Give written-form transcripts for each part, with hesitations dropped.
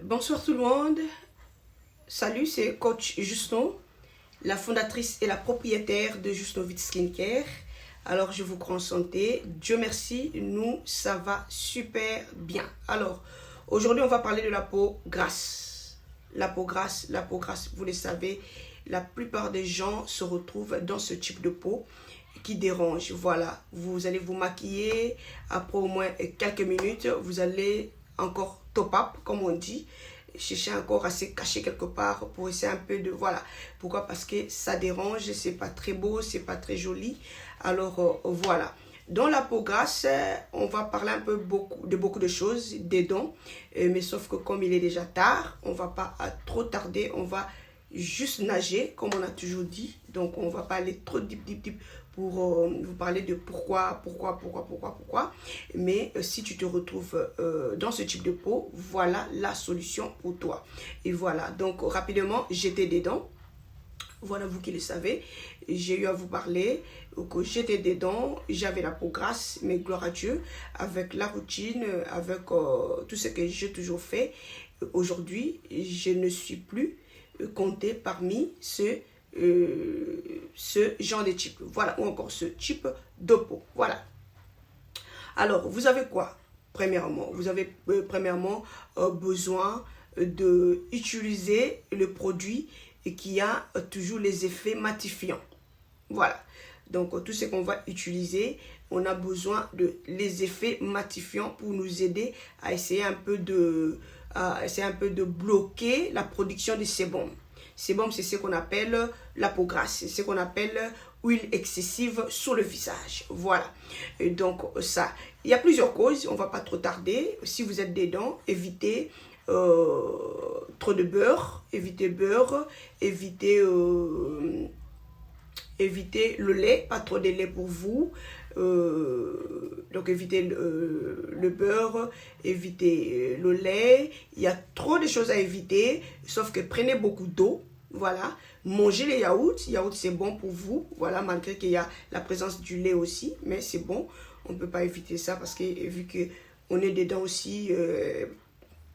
Bonsoir tout le monde. Salut, c'est Coach Jusno, la fondatrice et la propriétaire de Jusnovit Skincare. Alors, je vous crois en santé. Dieu merci, nous, ça va super bien. Alors, aujourd'hui, on va parler de la peau grasse. La peau grasse, vous le savez, la plupart des gens se retrouvent dans ce type de peau qui dérange. Voilà, vous allez vous maquiller, après au moins quelques minutes, vous allez encore top up, comme on dit, chercher encore à se cacher quelque part pour essayer un peu de, voilà. Pourquoi? Parce que ça dérange, c'est pas très beau, c'est pas très joli. Alors, voilà. Dans la peau grasse, on va parler un peu beaucoup de choses, des dents. Mais sauf que comme il est déjà tard, on va pas trop tarder, on va juste nager, comme on a toujours dit. Donc, on va pas aller trop deep pour vous parler de pourquoi. Mais si tu te retrouves dans ce type de peau, voilà la solution pour toi. Et voilà, donc rapidement, j'étais des dents. Voilà, vous qui le savez, j'ai eu à vous parler que j'étais des dents, j'avais la peau grasse, mais gloire à Dieu, avec la routine, avec tout ce que j'ai toujours fait. Aujourd'hui, je ne suis plus comptée parmi ce genre de type, voilà, ou encore ce type de peau, voilà. Alors, vous avez quoi? Premièrement, vous avez besoin d'utiliser le produit qui a toujours les effets matifiants. Voilà. Donc, tout ce qu'on va utiliser, on a besoin de les effets matifiants pour nous aider à essayer un peu de bloquer la production de sébum. Sébum, c'est ce qu'on appelle la peau grasse, c'est ce qu'on appelle huile excessive sur le visage. Voilà. Et donc, ça, il y a plusieurs causes, on ne va pas trop tarder. Si vous êtes des dents, évitez trop de beurre, évitez le lait, pas trop de lait pour vous. Donc évitez le beurre, évitez le lait. Il y a trop de choses à éviter, sauf que prenez beaucoup d'eau. Voilà, mangez les yaourts. Yaourt, c'est bon pour vous. Voilà, malgré qu'il y a la présence du lait aussi, mais c'est bon. On ne peut pas éviter ça parce que vu qu'on est dedans aussi,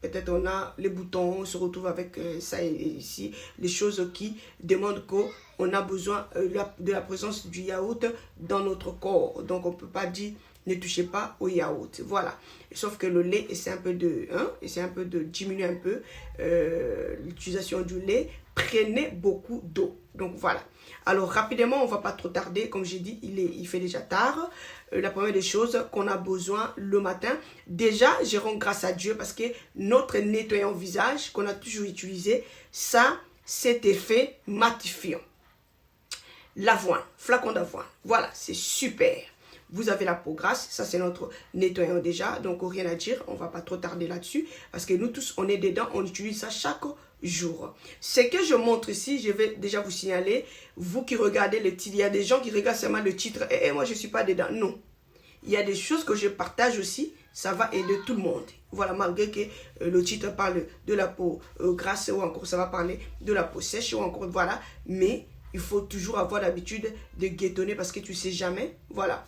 peut-être on a les boutons, on se retrouve avec ça et ici, les choses qui demandent qu'on a besoin de la présence du yaourt dans notre corps. Donc on ne peut pas dire ne touchez pas au yaourt. Voilà. Sauf que le lait, essaie un peu de diminuer un peu l'utilisation du lait. Prenez beaucoup d'eau. Donc voilà. Alors rapidement, on ne va pas trop tarder. Comme j'ai dit, il fait déjà tard. La première des choses qu'on a besoin le matin, déjà, je rends grâce à Dieu parce que notre nettoyant visage qu'on a toujours utilisé, ça, cet effet matifiant. L'avoine, flacon d'avoine. Voilà, c'est super. Vous avez la peau grasse, ça c'est notre nettoyant déjà, donc rien à dire, on ne va pas trop tarder là-dessus, parce que nous tous, on est dedans, on utilise ça chaque jour. Ce que je montre ici, je vais déjà vous signaler, vous qui regardez le titre, il y a des gens qui regardent seulement le titre, et moi je ne suis pas dedans, non. Il y a des choses que je partage aussi, ça va aider tout le monde. Voilà, malgré que le titre parle de la peau grasse, ou encore ça va parler de la peau sèche, ou encore voilà, mais il faut toujours avoir l'habitude de guettonner, parce que tu ne sais jamais, voilà.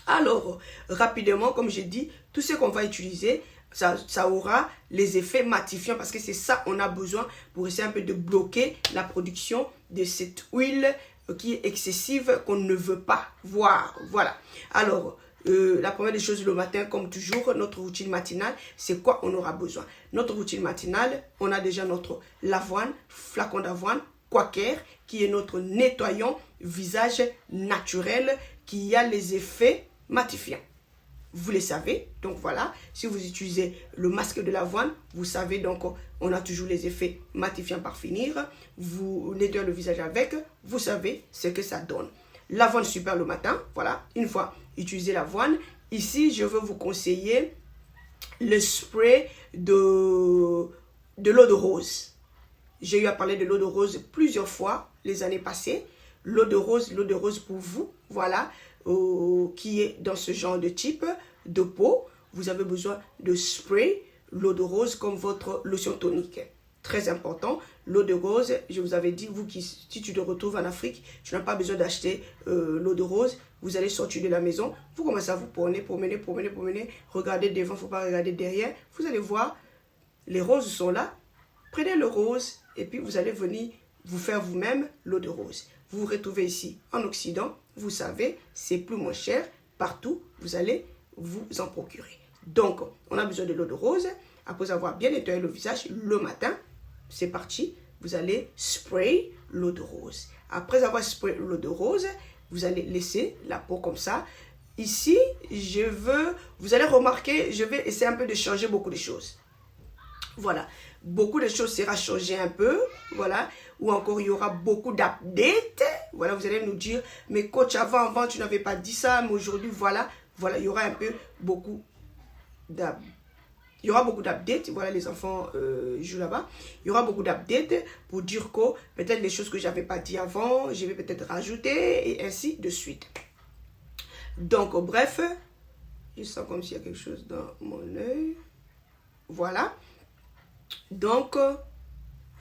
Alors, rapidement, comme j'ai dit, tout ce qu'on va utiliser, ça aura les effets matifiants parce que c'est ça qu'on a besoin pour essayer un peu de bloquer la production de cette huile qui est excessive, qu'on ne veut pas voir. Voilà. Alors, la première des choses le matin, comme toujours, notre routine matinale, c'est quoi on aura besoin? Notre routine matinale, on a déjà notre l'avoine, flacon d'avoine, Quaker, qui est notre nettoyant visage naturel, qui a les effets matifiants. Vous les savez, donc voilà, si vous utilisez le masque de l'avoine, vous savez, donc on a toujours les effets matifiants par finir. Vous nettoyez le visage avec, vous savez ce que ça donne. L'avoine super le matin, voilà, une fois utilisé l'avoine. Ici, je veux vous conseiller le spray de l'eau de rose. J'ai eu à parler de l'eau de rose plusieurs fois les années passées. L'eau de rose pour vous, voilà, qui est dans ce genre de type de peau. Vous avez besoin de spray l'eau de rose comme votre lotion tonique. Très important, l'eau de rose, je vous avais dit, vous qui, si tu te retrouves en Afrique, tu n'as pas besoin d'acheter l'eau de rose. Vous allez sortir de la maison, vous commencez à vous promener, regardez devant, il ne faut pas regarder derrière. Vous allez voir Les roses sont là. Prenez le rose et puis vous allez venir vous faire vous-même l'eau de rose. Vous vous retrouvez ici en Occident. Vous savez, c'est plus moins cher. Partout, vous allez vous en procurer. Donc, on a besoin de l'eau de rose. Après avoir bien nettoyé le visage le matin, c'est parti. Vous allez spray l'eau de rose. Après avoir sprayé l'eau de rose, vous allez laisser la peau comme ça. Ici, vous allez remarquer, je vais essayer un peu de changer beaucoup de choses. Voilà, beaucoup de choses sera changé un peu, voilà. Ou encore, il y aura beaucoup d'updates. Voilà, vous allez nous dire, mais coach, avant, tu n'avais pas dit ça, mais aujourd'hui, voilà, il y aura un peu beaucoup d'updates. Il y aura beaucoup d'updates, voilà, les enfants jouent là-bas. Il y aura beaucoup d'updates pour dire que peut-être les choses que je n'avais pas dit avant, je vais peut-être rajouter et ainsi de suite. Donc, bref, je sens comme s'il y a quelque chose dans mon œil. Voilà. Donc,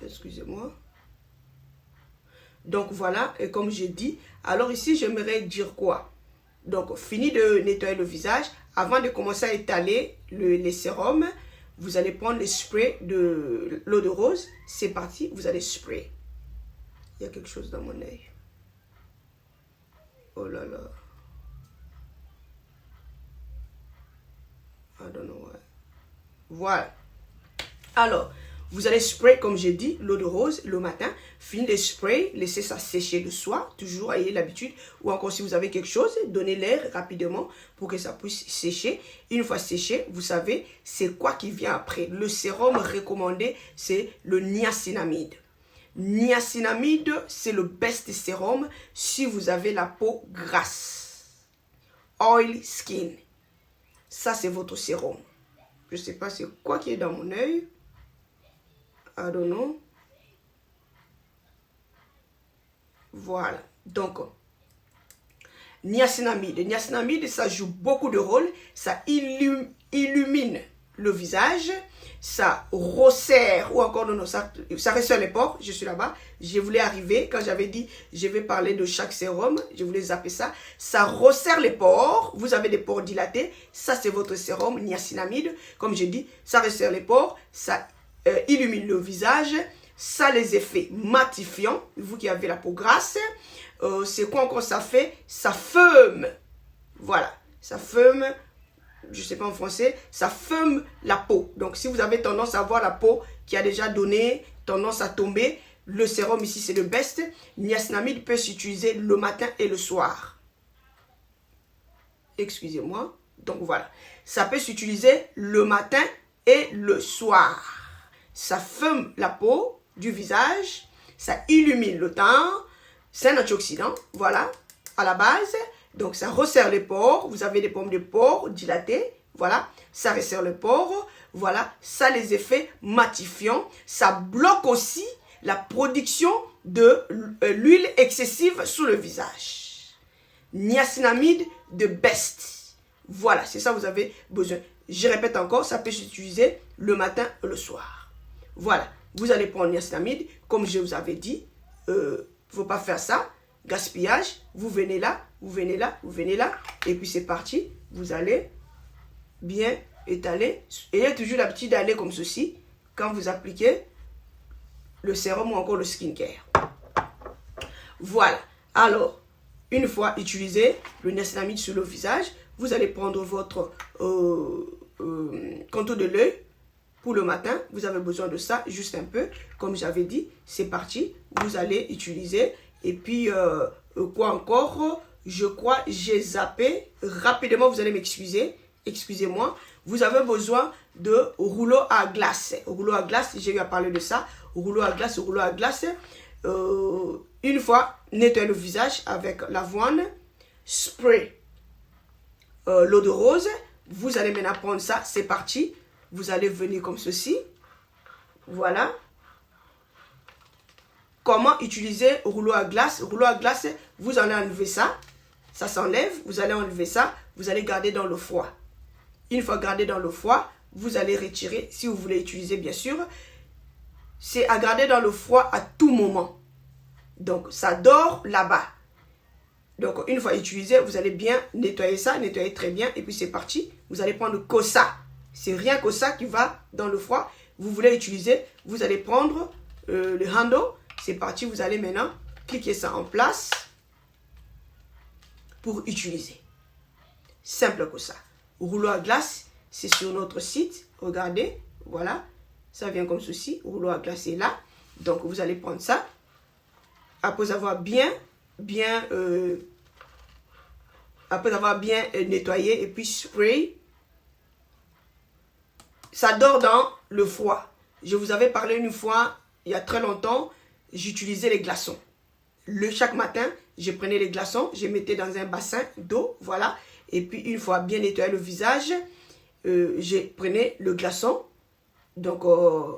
excusez-moi. Donc, voilà, et comme j'ai dit, alors ici, j'aimerais dire quoi? Donc, fini de nettoyer le visage. Avant de commencer à étaler les sérums, vous allez prendre le spray de l'eau de rose. C'est parti, vous allez spray. Il y a quelque chose dans mon œil. Oh là là. I don't know why. Voilà. Alors, vous allez spray, comme j'ai dit, l'eau de rose le matin. Fini de spray, laissez ça sécher le soir. Toujours ayez l'habitude. Ou encore, si vous avez quelque chose, donnez l'air rapidement pour que ça puisse sécher. Une fois séché, vous savez, c'est quoi qui vient après. Le sérum recommandé, c'est le niacinamide. Niacinamide, c'est le best sérum si vous avez la peau grasse. Oil skin. Ça, c'est votre sérum. Je ne sais pas c'est quoi qui est dans mon œil. I don't know. Voilà. Donc, niacinamide. Niacinamide, ça joue beaucoup de rôles. Ça illumine le visage. Ça resserre, ou encore, non, ça resserre les pores. Je suis là-bas. Je voulais arriver, quand j'avais dit, je vais parler de chaque sérum. Je voulais zapper ça. Ça resserre les pores. Vous avez des pores dilatés. Ça, c'est votre sérum niacinamide. Comme j'ai dit, ça resserre les pores. Ça illumine le visage. Ça a les effets matifiants. Vous qui avez la peau grasse. C'est quoi encore ça fait? Ça fume. Voilà. Ça fume. Je ne sais pas en français, ça fume la peau. Donc, si vous avez tendance à avoir la peau qui a déjà donné, tendance à tomber, le sérum ici, c'est le best. Niacinamide peut s'utiliser le matin et le soir. Excusez-moi. Donc, voilà. Ça peut s'utiliser le matin et le soir. Ça fume la peau du visage. Ça illumine le teint. C'est un antioxydant. Voilà, à la base. Donc, ça resserre les pores. Vous avez des pommes de pores dilatées. Voilà, ça resserre les pores. Voilà, ça a les effets matifiants. Ça bloque aussi la production de l'huile excessive sur le visage. Niacinamide de best. Voilà, c'est ça que vous avez besoin. Je répète encore, ça peut s'utiliser le matin et le soir. Voilà, vous allez prendre niacinamide. Comme je vous avais dit, il ne faut pas faire ça. Gaspillage, vous venez là, vous venez là, vous venez là, et puis c'est parti, vous allez bien étaler. Ayez toujours l'habitude d'aller comme ceci quand vous appliquez le sérum ou encore le skincare. Voilà, alors, une fois utilisé le niacinamide sur le visage, vous allez prendre votre contour de l'œil pour le matin. Vous avez besoin de ça, juste un peu, comme j'avais dit, c'est parti, vous allez utiliser. Et puis, quoi encore? Je crois, j'ai zappé. Rapidement, vous allez m'excuser. Excusez-moi. Vous avez besoin de rouleau à glace. Rouleau à glace, j'ai eu à parler de ça. Rouleau à glace, rouleau à glace. Une fois, nettoyez le visage avec l'avoine. Spray l'eau de rose. Vous allez maintenant prendre ça. C'est parti. Vous allez venir comme ceci. Voilà. Comment utiliser rouleau à glace? Rouleau à glace, vous allez enlever ça. Ça s'enlève. Vous allez enlever ça. Vous allez garder dans le froid. Une fois gardé dans le froid, vous allez retirer. Si vous voulez utiliser, bien sûr. C'est à garder dans le froid à tout moment. Donc, ça dort là-bas. Donc, une fois utilisé, vous allez bien nettoyer ça. Nettoyer très bien. Et puis, c'est parti. Vous allez prendre que ça. C'est rien que ça qui va dans le froid. vous voulez utiliser, vous allez prendre le handle. C'est parti, vous allez maintenant cliquer ça en place pour utiliser. Simple que ça. Rouleau à glace, c'est sur notre site. Regardez, voilà. Ça vient comme ceci. Rouleau à glace est là. Donc, vous allez prendre ça. Après avoir bien nettoyé et puis spray. Ça dort dans le froid. Je vous avais parlé une fois, il y a très longtemps, j'utilisais les glaçons. Chaque matin, je prenais les glaçons, je mettais dans un bassin d'eau, voilà. Et puis, une fois bien nettoyé le visage, je prenais le glaçon. Donc, vous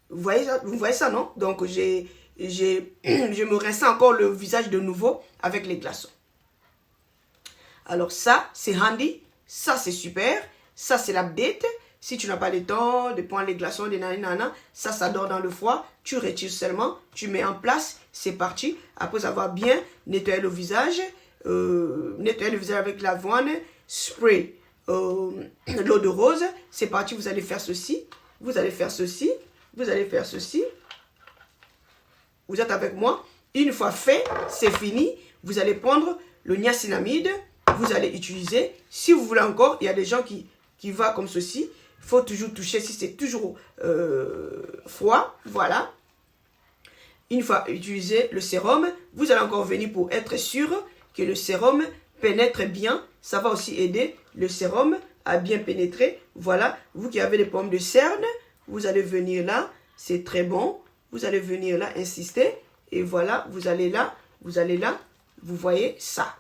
voyez ça, non? Donc, je me rinçais encore le visage de nouveau avec les glaçons. Alors, ça, c'est handy. Ça, c'est super. Ça, c'est l'update. Si tu n'as pas le temps de prendre les glaçons, des nanana, ça dort dans le froid. Tu retires seulement, tu mets en place, c'est parti. Après avoir bien nettoyé le visage avec l'avoine, spray, l'eau de rose, c'est parti. Vous allez faire ceci, vous allez faire ceci, vous allez faire ceci. Vous êtes avec moi. Une fois fait, c'est fini. Vous allez prendre le niacinamide, vous allez utiliser. Si vous voulez encore, il y a des gens qui vont comme ceci. Il faut toujours toucher si c'est toujours froid. Voilà. Une fois utilisé le sérum, vous allez encore venir pour être sûr que le sérum pénètre bien. Ça va aussi aider le sérum à bien pénétrer. Voilà. Vous qui avez des problèmes de cerne, vous allez venir là. C'est très bon. Vous allez venir là, insister. Et voilà, vous allez là. Vous voyez ça.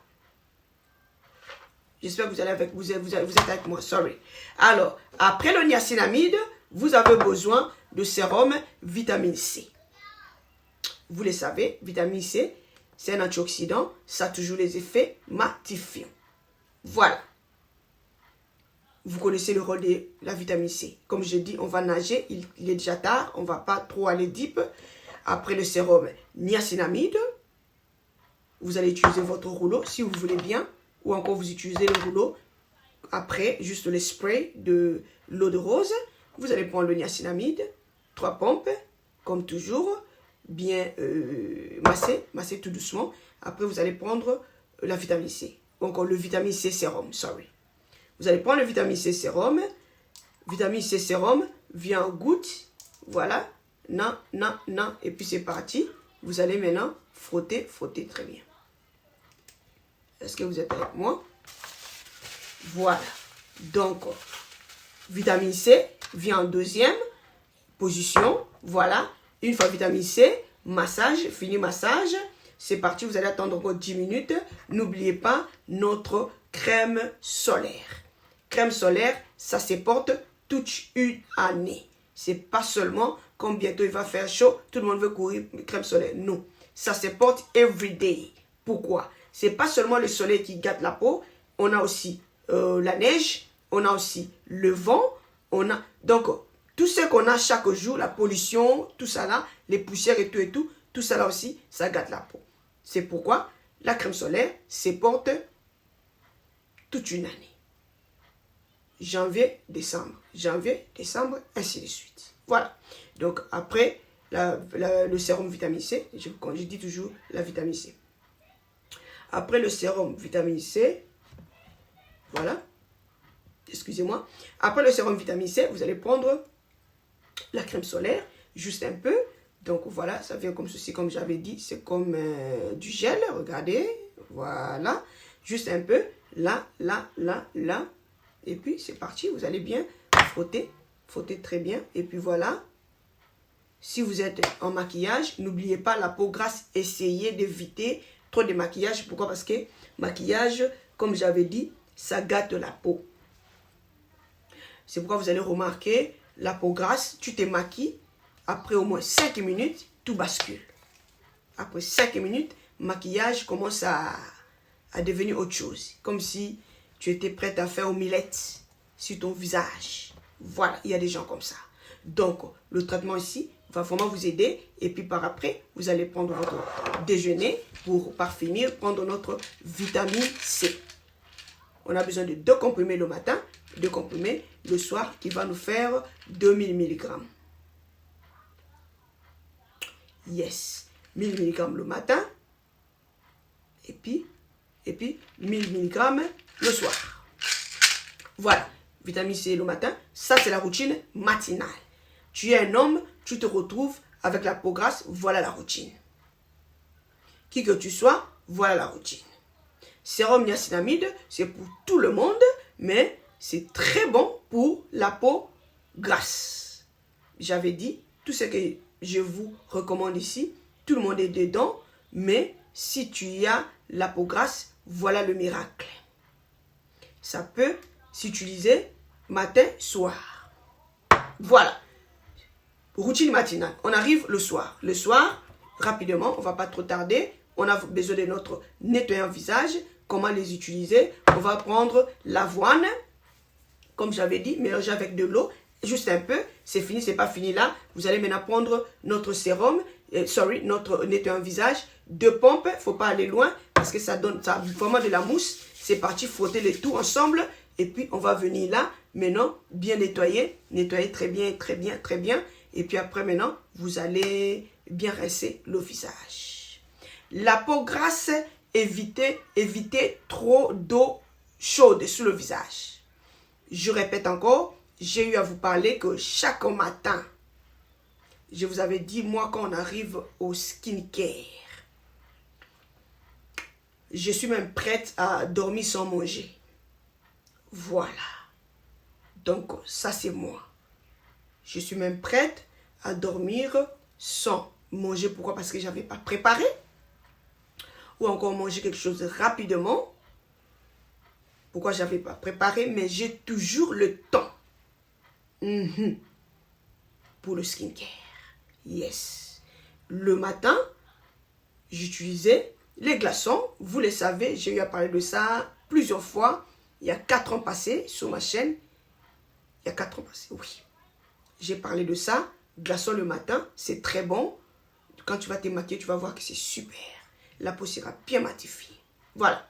J'espère que vous êtes avec moi. Sorry. Alors, après le niacinamide, vous avez besoin de sérum vitamine C. Vous le savez, vitamine C, c'est un antioxydant. Ça a toujours les effets matifiants. Voilà. Vous connaissez le rôle de la vitamine C. Comme je dis, on va nager. Il est déjà tard. On ne va pas trop aller deep. Après le sérum niacinamide, vous allez utiliser votre rouleau si vous voulez bien. Ou encore vous utilisez le rouleau. Après, juste le spray de l'eau de rose. Vous allez prendre le niacinamide. 3 pompes, comme toujours. Bien masser tout doucement. Après, vous allez prendre la vitamine C. Encore le vitamine C sérum, sorry. Vous allez prendre le vitamine C sérum. Vitamine C sérum vient en gouttes. Voilà. Non. Et puis c'est parti. Vous allez maintenant frotter très bien. Est-ce que vous êtes avec moi? Voilà. Donc, vitamine C vient en deuxième position. Voilà. Une fois vitamine C, massage, fini massage. C'est parti, vous allez attendre encore 10 minutes. N'oubliez pas notre crème solaire. Crème solaire, ça se porte toute une année. C'est pas seulement comme bientôt il va faire chaud, tout le monde veut courir crème solaire. Non, ça se porte every day. Pourquoi? C'est pas seulement le soleil qui gâte la peau. On a aussi la neige, on a aussi le vent. Donc, tout ce qu'on a chaque jour, la pollution, tout ça là, les poussières et tout ça là aussi, ça gâte la peau. C'est pourquoi la crème solaire se porte toute une année. Janvier, décembre, ainsi de suite. Voilà. Donc, après le sérum vitamine C, je dis toujours la vitamine C. Après le sérum vitamine C, voilà. Excusez-moi. Après le sérum vitamine C, vous allez prendre la crème solaire, juste un peu. Donc, voilà, ça vient comme ceci, comme j'avais dit. C'est comme du gel, regardez. Voilà. Juste un peu. Là. Et puis, c'est parti. Vous allez bien frotter. Frotter très bien. Et puis, voilà. Si vous êtes en maquillage, n'oubliez pas la peau grasse. Essayez d'éviter trop de maquillage. Pourquoi? Parce que maquillage, comme j'avais dit, ça gâte la peau. C'est pourquoi vous allez remarquer la peau grasse. Tu te maquilles. Après au moins 5 minutes, tout bascule. Après 5 minutes, maquillage commence à devenir autre chose. Comme si tu étais prête à faire omelette sur ton visage. Voilà, il y a des gens comme ça. Donc, le traitement ici va vraiment vous aider. Et puis par après, vous allez prendre votre déjeuner pour par finir prendre notre vitamine C. On a besoin de 2 comprimés le matin, 2 comprimés le soir qui va nous faire 2000 mg. Yes. 1000 mg le matin. Et puis 1000 mg le soir. Voilà. Vitamine C le matin. Ça, c'est la routine matinale. Tu es un homme, tu te retrouves avec la peau grasse. Voilà la routine. Qui que tu sois, voilà la routine. Sérum niacinamide, c'est pour tout le monde, mais c'est très bon pour la peau grasse. J'avais dit, tout ce que je vous recommande ici, tout le monde est dedans, mais si tu as la peau grasse, voilà le miracle. Ça peut s'utiliser matin, soir. Voilà. Routine matinale. On arrive le soir. Le soir, rapidement, on ne va pas trop tarder. On a besoin de notre nettoyant visage. Comment les utiliser? On va prendre l'avoine. Comme j'avais dit, mélanger avec de l'eau. Juste un peu. C'est fini, c'est pas fini là. Vous allez maintenant prendre notre sérum. Notre nettoyant visage. 2 pompes. Il ne faut pas aller loin parce que ça donne vraiment de la mousse. C'est parti, frotter les tout ensemble. Et puis, on va venir là. Maintenant, bien nettoyer. Nettoyer très bien, très bien, très bien. Et puis après, maintenant, vous allez bien rincer le visage. La peau grasse, évitez trop d'eau chaude sur le visage. Je répète encore, j'ai eu à vous parler que chaque matin, je vous avais dit, moi, quand on arrive au skincare, je suis même prête à dormir sans manger. Voilà. Donc, ça, c'est moi. Je suis même prête à dormir sans manger. Pourquoi? Parce que je n'avais pas préparé. Ou encore manger quelque chose rapidement. Pourquoi je n'avais pas préparé? Mais j'ai toujours le temps. Pour le skincare. Yes. Le matin, j'utilisais les glaçons. Vous le savez, j'ai eu à parler de ça plusieurs fois. Il y a 4 ans passés sur ma chaîne. Il y a 4 ans passés, oui. J'ai parlé de ça. Glaçons le matin, c'est très bon. Quand tu vas te maquiller, tu vas voir que c'est super. La peau sera bien matifiée. Voilà.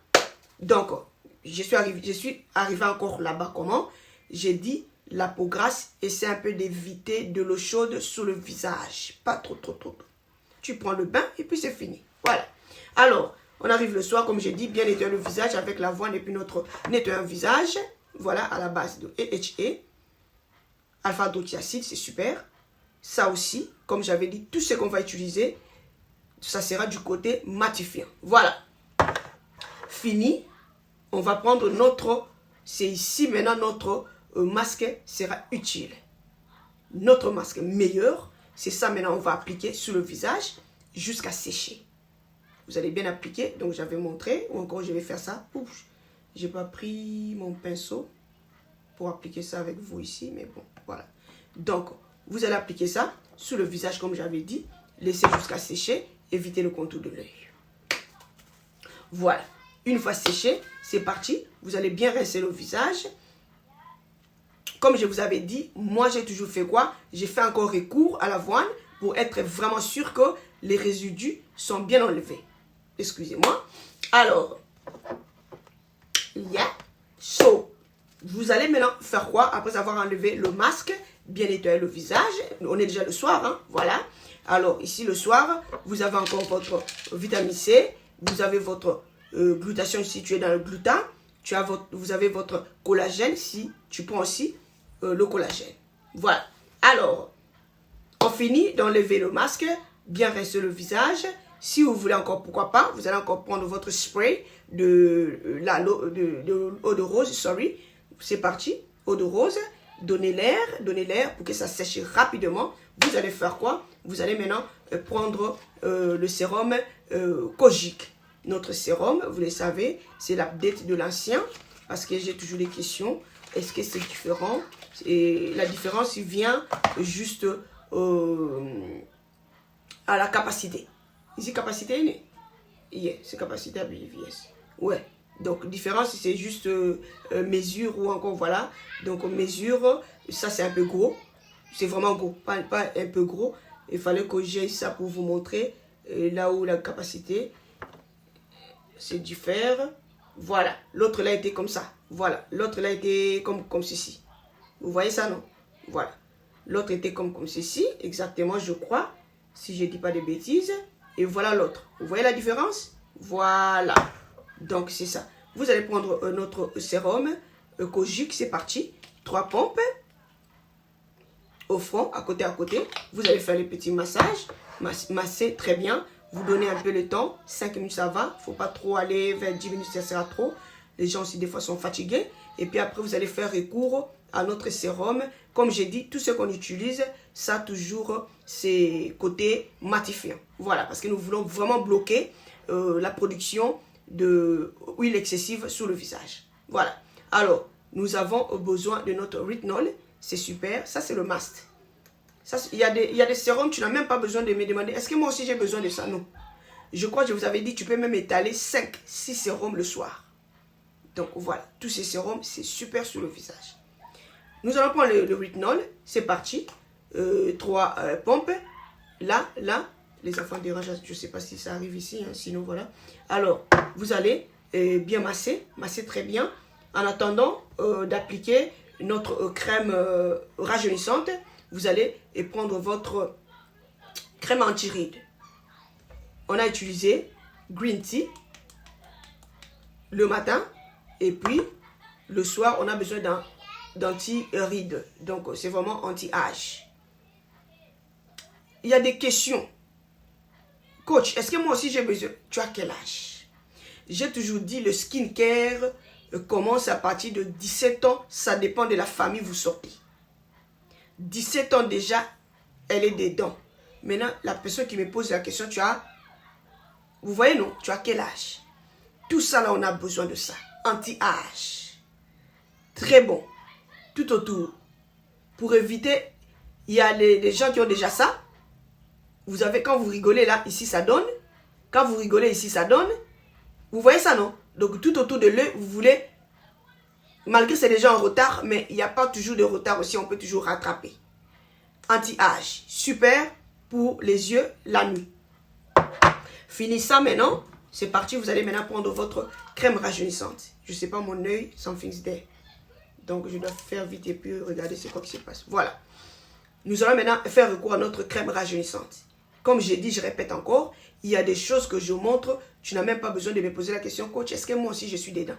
Donc, je suis arrivée encore là-bas. Comment? J'ai dit, la peau grasse, essaie un peu d'éviter de l'eau chaude sur le visage. Pas trop. Tu prends le bain et puis c'est fini. Voilà. Alors, on arrive le soir, comme j'ai dit, bien nettoyer le visage avec l'avoine et puis notre nettoyant visage. Voilà, à la base de AHA. Alpha-hydroxyacide, c'est super. Ça aussi, comme j'avais dit, tout ce qu'on va utiliser, ça sera du côté matifiant. Voilà. Fini. On va prendre notre... C'est ici maintenant notre masque sera utile. Notre masque meilleur, c'est ça maintenant on va appliquer sur le visage jusqu'à sécher. Vous allez bien appliquer. Donc j'avais montré. Ou encore je vais faire ça. J'ai pas pris mon pinceau pour appliquer ça avec vous ici. Mais bon, voilà. Donc, vous allez appliquer ça sur le visage comme j'avais dit. Laissez jusqu'à sécher. Évitez le contour de l'œil. Voilà. Une fois séché, c'est parti. Vous allez bien rincer le visage. Comme je vous avais dit, moi j'ai toujours fait quoi? J'ai fait encore recours à l'avoine pour être vraiment sûr que les résidus sont bien enlevés. Excusez-moi. Alors, vous allez maintenant faire quoi? Après avoir enlevé le masque, bien nettoyer le visage. On est déjà le soir, hein? Voilà. Alors, ici, le soir, vous avez encore votre vitamine C. Vous avez votre glutation située dans le gluta. Vous avez votre collagène, si tu prends aussi le collagène. Voilà. Alors, on finit d'enlever le masque, bien rincer le visage. Si vous voulez encore, pourquoi pas, vous allez encore prendre votre spray eau de rose, sorry. C'est parti, eau de rose. Donnez l'air pour que ça sèche rapidement. Vous allez faire quoi? Vous allez maintenant prendre le sérum Kojic. Notre sérum, vous le savez, c'est l'update de l'ancien. Parce que j'ai toujours des questions. Est-ce que c'est différent? Et la différence vient juste à la capacité. Ici, capacité, yeah, c'est capacité à believe, yes. Ouais. Donc, différence, c'est juste mesure ou encore, voilà. Donc, mesure, ça, c'est un peu gros. C'est vraiment gros, pas un peu gros. Il fallait que j'aille ça pour vous montrer là où la capacité, c'est du fer. Voilà. L'autre, là, était comme ça. Voilà. L'autre, là, était comme ceci. Vous voyez ça, non? Voilà. L'autre était comme ceci, exactement, je crois. si je ne dis pas de bêtises. Et voilà l'autre. Vous voyez la différence? Voilà. Donc, c'est ça. Vous allez prendre notre sérum Kojic, c'est parti. 3 pompes au front, à côté. Vous allez faire les petits massages. Masser très bien. Vous donnez un peu le temps. 5 minutes, ça va. Il ne faut pas trop aller vers 10 minutes, ça sera trop. Les gens aussi, des fois, sont fatigués. Et puis après, vous allez faire recours à notre sérum. Comme j'ai dit, tout ce qu'on utilise, ça a toujours ses côtés matifiants. Voilà, parce que nous voulons vraiment bloquer la production d'huile excessive sur le visage. Voilà. Alors, nous avons besoin de notre retinol. C'est super. Ça, c'est le must. Il y a des sérums, tu n'as même pas besoin de me demander, est-ce que moi aussi j'ai besoin de ça? Non. Je crois que je vous avais dit, tu peux même étaler 5, 6 sérums le soir. Donc voilà, tous ces sérums, c'est super sur le visage. Nous allons prendre le retinol, c'est parti. 3 pompes. Là, les enfants dérangent, je ne sais pas si ça arrive ici, hein, sinon voilà. Alors, vous allez bien masser très bien, en attendant d'appliquer notre crème rajeunissante. Vous allez prendre votre crème anti-rides. On a utilisé green tea le matin et puis le soir, on a besoin d'anti-rides. Donc, c'est vraiment anti-âge. Il y a des questions. Coach, est-ce que moi aussi j'ai besoin? Tu as quel âge? J'ai toujours dit le skincare commence à partir de 17 ans. Ça dépend de la famille où vous sortez. 17 ans déjà, elle est dedans. Maintenant, la personne qui me pose la question, vous voyez non, tu as quel âge? Tout ça là, on a besoin de ça. Anti-âge. Très bon. Tout autour. Pour éviter, il y a les gens qui ont déjà ça. Vous avez, quand vous rigolez là, ici ça donne. Quand vous rigolez ici, ça donne. Vous voyez ça non? Donc tout autour de l'œil, vous voulez, malgré c'est déjà en retard, mais il n'y a pas toujours de retard aussi, on peut toujours rattraper. Anti-âge, super pour les yeux la nuit. Fini ça maintenant, c'est parti, vous allez maintenant prendre votre crème rajeunissante. Je ne sais pas mon œil, something's there. Donc je dois faire vite et puis regarder c'est quoi qui se passe. Voilà. Nous allons maintenant faire recours à notre crème rajeunissante. Comme j'ai dit, je répète encore, il y a des choses que je montre, tu n'as même pas besoin de me poser la question, coach, est-ce que moi aussi je suis dedans?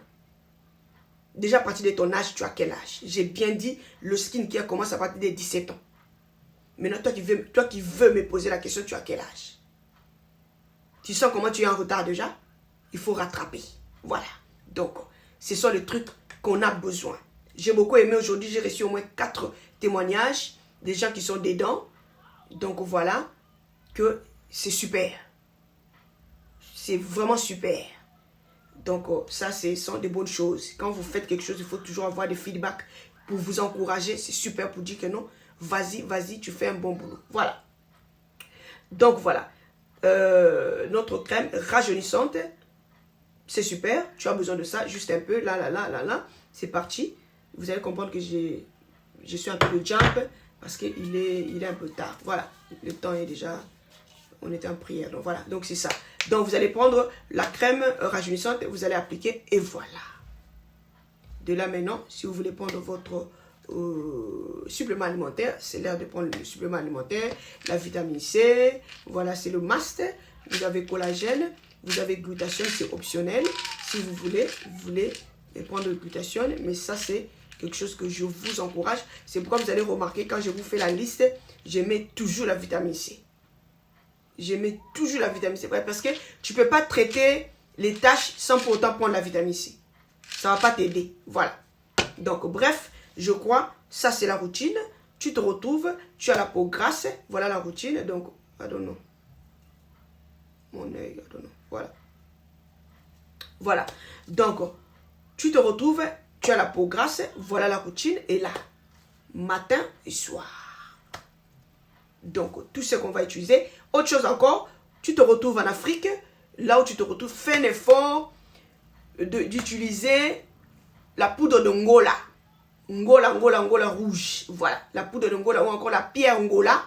Déjà à partir de ton âge, tu as quel âge? J'ai bien dit, le skincare commence à partir de 17 ans. Maintenant, toi qui veux me poser la question, tu as quel âge? Tu sens comment tu es en retard déjà? Il faut rattraper. Voilà. Donc, ce sont les trucs qu'on a besoin. J'ai beaucoup aimé aujourd'hui, j'ai reçu au moins 4 témoignages des gens qui sont dedans. Donc voilà, que c'est super. C'est vraiment super. Donc ça, ce sont des bonnes choses. Quand vous faites quelque chose, il faut toujours avoir des feedbacks pour vous encourager. C'est super pour dire que non, vas-y, tu fais un bon boulot. Voilà. Donc voilà, notre crème rajeunissante, c'est super. Tu as besoin de ça, juste un peu, là. C'est parti. Vous allez comprendre que je suis un peu de jump parce qu'il est un peu tard. Voilà, le temps est déjà, on était en prière. Donc voilà, donc c'est ça. Donc vous allez prendre la crème rajeunissante, vous allez appliquer et voilà. De là maintenant, si vous voulez prendre votre supplément alimentaire, c'est l'heure de prendre le supplément alimentaire, la vitamine C, voilà, c'est le must. Vous avez collagène, vous avez glutathione, c'est optionnel. Si vous voulez prendre le glutathione, mais ça c'est quelque chose que je vous encourage. C'est pourquoi vous allez remarquer, quand je vous fais la liste, je mets toujours la vitamine C. Je mets toujours la vitamine C. Parce que tu ne peux pas traiter les tâches sans pour autant prendre la vitamine C. Ça ne va pas t'aider. Voilà. Donc, bref, je crois, ça c'est la routine. Tu te retrouves, tu as la peau grasse. Voilà la routine. Donc, I don't know. Mon œil, I don't know. Voilà. Voilà. Donc, tu te retrouves, tu as la peau grasse. Voilà la routine. Et là, matin et soir. Donc, tout ce qu'on va utiliser. Autre chose encore, tu te retrouves en Afrique. Là où tu te retrouves, fais un effort d'utiliser la poudre de Ngola. Ngola rouge. Voilà, la poudre de Ngola ou encore la pierre Ngola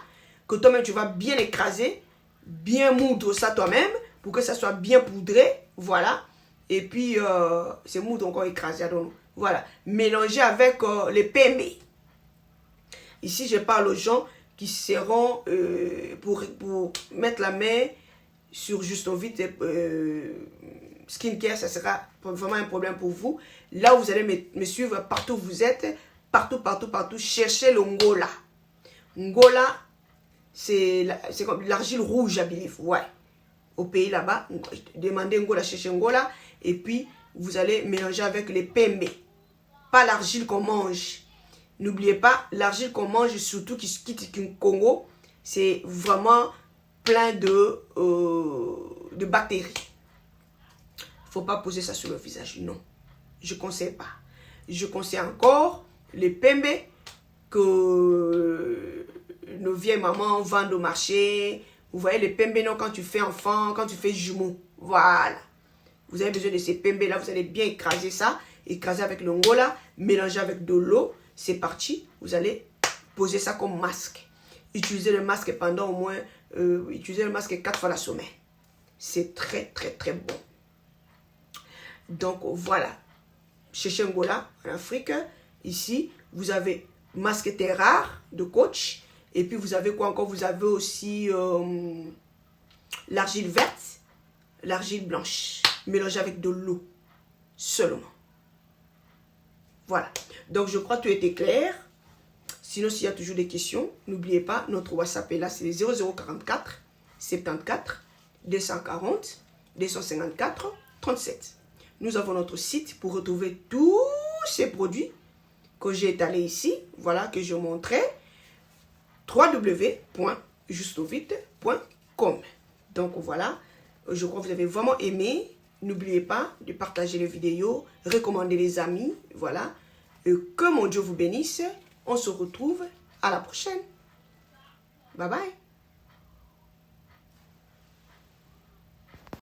que toi-même tu vas bien écraser, bien moudre ça toi-même pour que ça soit bien poudré. Voilà. Et puis, c'est moudre encore écrasé. Donc, voilà. Mélanger avec les PME. Ici, je parle aux gens qui seront pour mettre la main sur Justovite Skincare. Ça sera vraiment un problème pour vous. Là, vous allez me suivre partout où vous êtes. Partout. Cherchez le Ngola. Ngola, c'est comme l'argile rouge, à Believe. Ouais. Au pays là-bas, demandez Ngola, cherchez Ngola. Et puis, vous allez mélanger avec les pembe. Pas l'argile qu'on mange. N'oubliez pas, l'argile qu'on mange, surtout qui quitte le Congo, c'est vraiment plein de bactéries. Il ne faut pas poser ça sur le visage, non. Je ne conseille pas. Je conseille encore les pembe que nos vieilles mamans vendent au marché. Vous voyez les pembe, non, quand tu fais enfant, quand tu fais jumeau. Voilà. Vous avez besoin de ces pembe là, vous allez bien écraser ça. Écraser avec le Ngola, mélanger avec de l'eau. C'est parti. Vous allez poser ça comme masque. Utilisez le masque pendant au moins... utilisez le masque 4 fois la semaine. C'est très bon. Donc voilà. Chez Ngola, en Afrique, ici, vous avez masque terre rare de coach. Et puis vous avez quoi encore? Vous avez aussi l'argile verte, l'argile blanche. Mélangée avec de l'eau. Seulement. Voilà. Donc je crois que tout était clair. Sinon, s'il y a toujours des questions, n'oubliez pas, notre WhatsApp est là, c'est les 0044 74 240 254 37. Nous avons notre site pour retrouver tous ces produits que j'ai étalés ici, voilà, que je montrais, www.justovite.com. Donc voilà, je crois que vous avez vraiment aimé. N'oubliez pas de partager les vidéos, recommander les amis, voilà. Et que mon Dieu vous bénisse. On se retrouve à la prochaine. Bye bye.